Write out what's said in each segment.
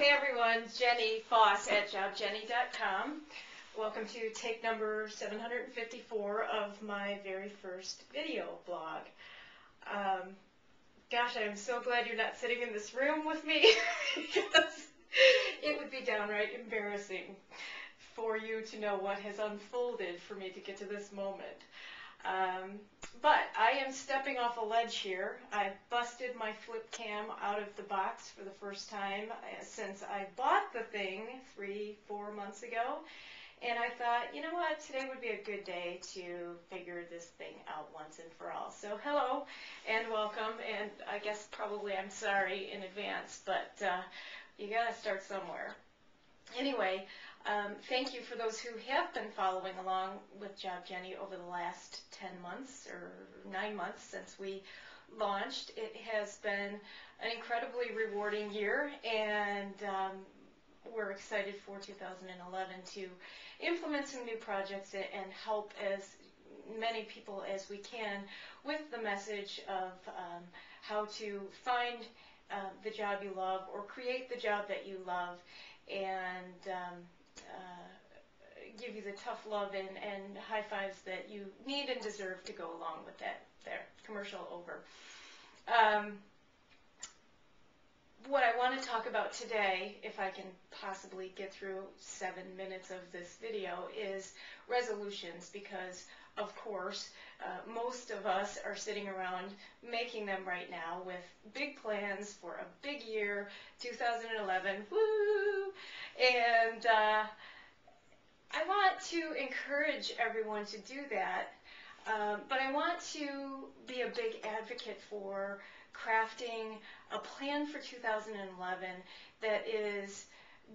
Hey everyone, Jenny Foss at jobjenny.com. Welcome to take number 754 of my very first video blog. Gosh, I'm so glad you're not sitting in this room with me because it would be downright embarrassing for you to know what has unfolded for me to get to this moment. But I am stepping off a ledge here. I busted my flip cam out of the box for the first time since I bought the thing 3-4 months ago. And I thought, you know what, today would be a good day to figure this thing out once and for all. So hello and welcome, and I guess probably I'm sorry in advance, but you gotta start somewhere. Anyway, thank you for those who have been following along with Job Jenny over the last 10 months or 9 months since we launched. It has been an incredibly rewarding year, and we're excited for 2011 to implement some new projects and help as many people as we can with the message of how to find the job you love or create the job that you love, and give you the tough love and high fives that you need and deserve to go along with that. There, commercial over. What I want to talk about today, if I can possibly get through 7 minutes of this video, is resolutions, because of course most of us are sitting around making them right now with big plans for a big year, 2011, woo! And I want to encourage everyone to do that, but I want to be a big advocate for crafting a plan for 2011 that is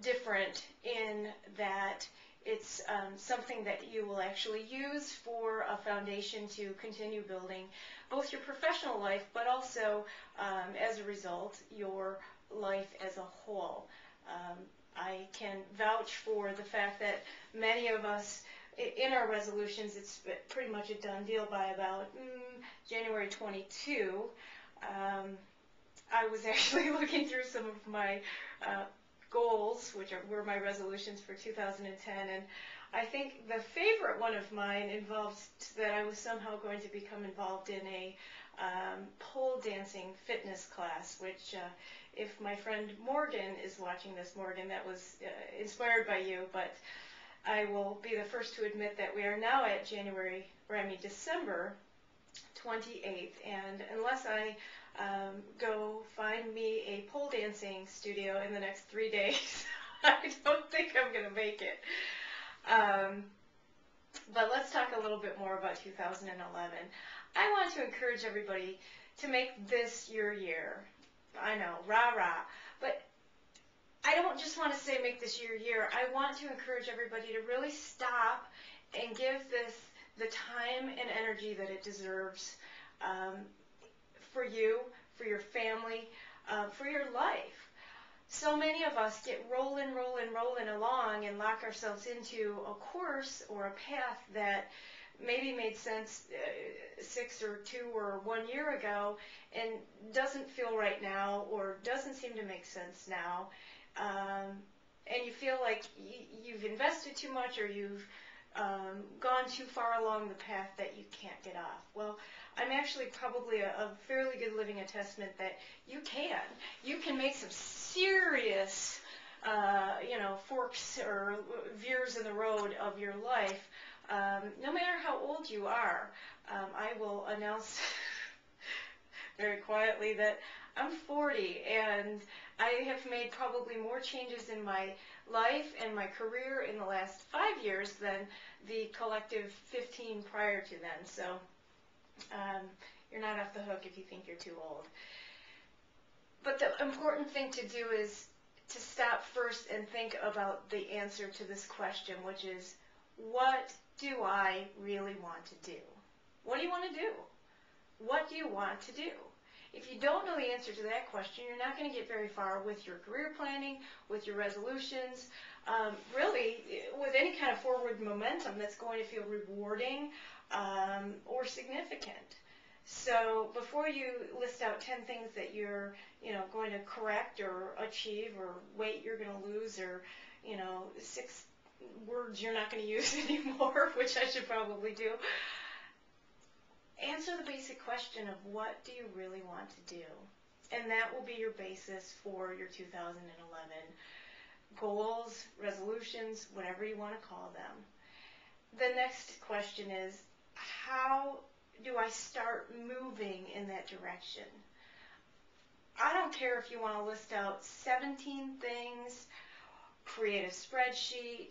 different in that it's something that you will actually use for a foundation to continue building both your professional life, but also, as a result, your life as a whole. I can vouch for the fact that many of us, in our resolutions, it's pretty much a done deal by about January 22. I was actually looking through some of my goals, which were my resolutions for 2010, and I think the favorite one of mine involves that I was somehow going to become involved in a pole dancing fitness class, which if my friend Morgan is watching this, Morgan, that was inspired by you, but I will be the first to admit that we are now at December 28th, and unless I go find me a pole dancing studio in the next 3 days, I don't think I'm going to make it. But let's talk a little bit more about 2011. I want to encourage everybody to make this your year. I know, rah-rah. But I don't just want to say make this your year. I want to encourage everybody to really stop and give this the time and energy that it deserves for you, for your family, for your life. So many of us get rolling along and lock ourselves into a course or a path that maybe made sense 6 or 2 or 1 year ago and doesn't feel right now or doesn't seem to make sense now. And you feel like you've invested too much or you've gone too far along the path that you can't get off. Well, I'm actually probably a fairly good living attestament that you can make some serious forks or veers in the road of your life, no matter how old you are. I will announce very quietly that I'm 40, and I have made probably more changes in my life and my career in the last 5 years than the collective 15 prior to then. So you're not off the hook if you think you're too old. But the important thing to do is to stop first and think about the answer to this question, which is, what do I really want to do? What do you want to do? What do you want to do? If you don't know the answer to that question, you're not going to get very far with your career planning, with your resolutions, really with any kind of forward momentum that's going to feel rewarding or significant. So before you list out 10 things that you're, going to correct or achieve, or weight you're going to lose, or, 6 words you're not going to use anymore, which I should probably do, answer the basic question of what do you really want to do? And that will be your basis for your 2011 goals, resolutions, whatever you want to call them. The next question is, how do I start moving in that direction? I don't care if you want to list out 17 things, create a spreadsheet,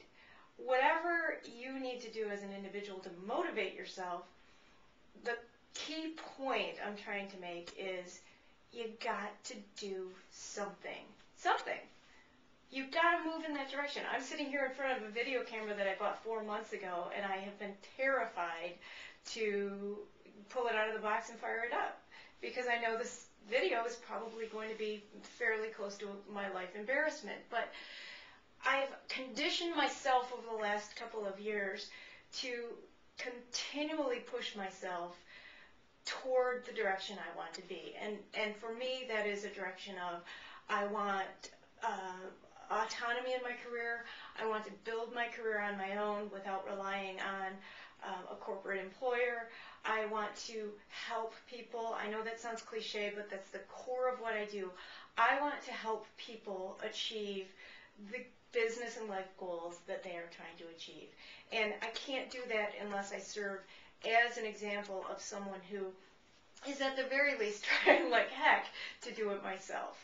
whatever you need to do as an individual to motivate yourself. The key point I'm trying to make is you got to do something. Something. You've got to move in that direction. I'm sitting here in front of a video camera that I bought 4 months ago, and I have been terrified to pull it out of the box and fire it up, because I know this video is probably going to be fairly close to my life embarrassment. But I've conditioned myself over the last couple of years to continually push myself toward the direction I want to be. And for me, that is a direction of, I want autonomy in my career. I want to build my career on my own without relying on a corporate employer. I want to help people. I know that sounds cliche, but that's the core of what I do. I want to help people achieve the business and life goals that they are trying to achieve. And I can't do that unless I serve as an example of someone who is at the very least trying like heck to do it myself.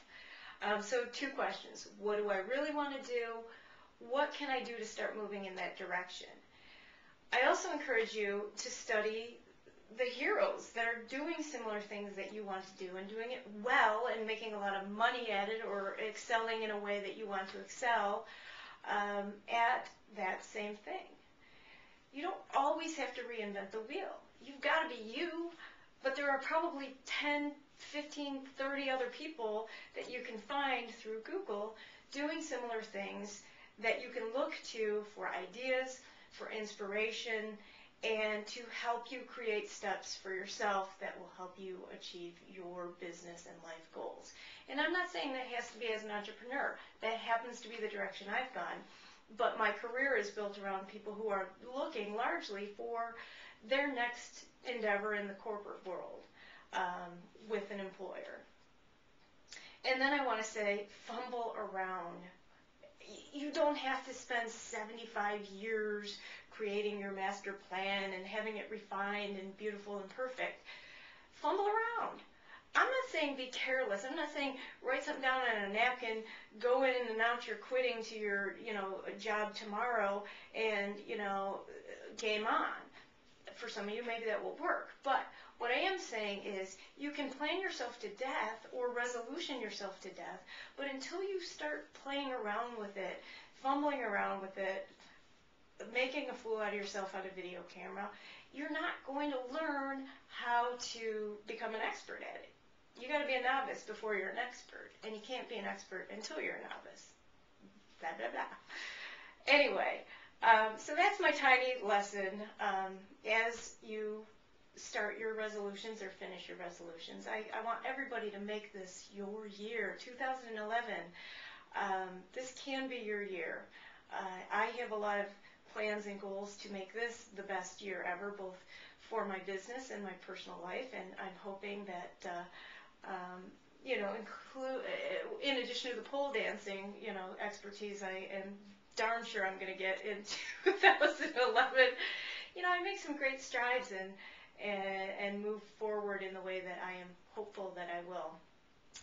So 2 questions. What do I really want to do? What can I do to start moving in that direction? I also encourage you to study the heroes that are doing similar things that you want to do and doing it well and making a lot of money at it, or excelling in a way that you want to excel at that same thing. You don't always have to reinvent the wheel. You've got to be you, but there are probably 10, 15, 30 other people that you can find through Google doing similar things that you can look to for ideas, for inspiration, and to help you create steps for yourself that will help you achieve your business and life goals. And I'm not saying that has to be as an entrepreneur. That happens to be the direction I've gone. But my career is built around people who are looking largely for their next endeavor in the corporate world with an employer. And then I want to say, fumble around. You don't have to spend 75 years creating your master plan and having it refined and beautiful and perfect. Fumble around. I'm not saying be careless. I'm not saying write something down on a napkin, go in and announce you're quitting to your, job tomorrow, and, game on. For some of you, maybe that will work. But what I am saying is you can plan yourself to death or resolution yourself to death, but until you start playing around with it, fumbling around with it, making a fool out of yourself on a video camera, you're not going to learn how to become an expert at it. You got to be a novice before you're an expert, and you can't be an expert until you're a novice. Blah, blah, blah. Anyway, so that's my tiny lesson. As you start your resolutions or finish your resolutions, I want everybody to make this your year, 2011. This can be your year. I have a lot of plans and goals to make this the best year ever, both for my business and my personal life, and I'm hoping that include, in addition to the pole dancing, expertise I am darn sure I'm going to get in 2011. I make some great strides and move forward in the way that I am hopeful that I will.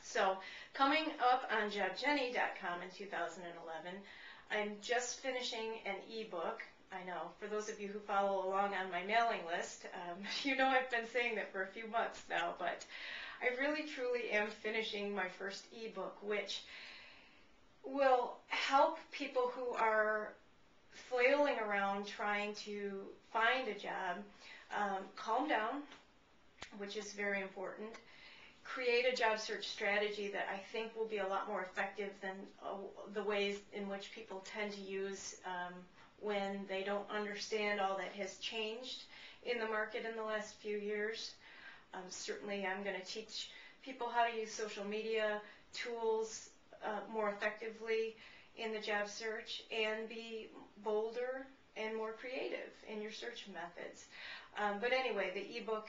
So, coming up on jobjenny.com in 2011, I'm just finishing an ebook. I know, for those of you who follow along on my mailing list, I've been saying that for a few months now, but I really truly am finishing my first ebook, which will help people who are flailing around trying to find a job calm down, which is very important. Create a job search strategy that I think will be a lot more effective than the ways in which people tend to use when they don't understand all that has changed in the market in the last few years. Certainly I'm going to teach people how to use social media tools more effectively in the job search and be bolder and more creative in your search methods. But anyway, the ebook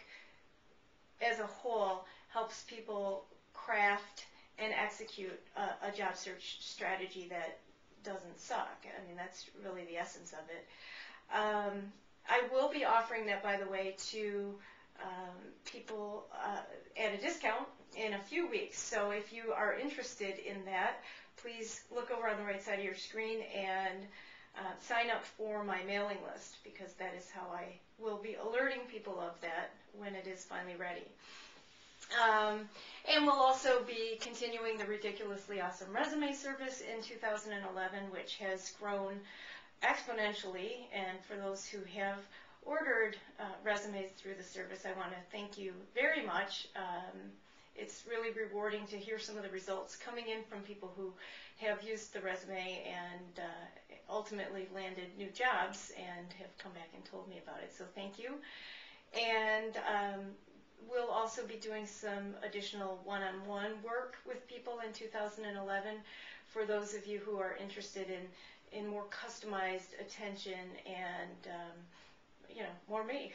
as a whole helps people craft and execute a job search strategy that doesn't suck. I mean, that's really the essence of it. I will be offering that, by the way, to people at a discount in a few weeks. So if you are interested in that, please look over on the right side of your screen and sign up for my mailing list, because that is how I will be alerting people of that when it is finally ready. And we'll also be continuing the Ridiculously Awesome Resume service in 2011, which has grown exponentially. And for those who have ordered resumes through the service, I want to thank you very much. It's really rewarding to hear some of the results coming in from people who have used the resume and ultimately landed new jobs and have come back and told me about it. So thank you. And we'll also be doing some additional one-on-one work with people in 2011 for those of you who are interested in more customized attention and, more me.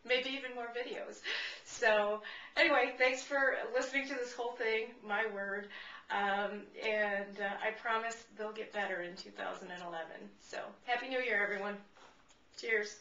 Maybe even more videos. So anyway, thanks for listening to this whole thing, my word. And I promise they'll get better in 2011. So Happy New Year, everyone. Cheers.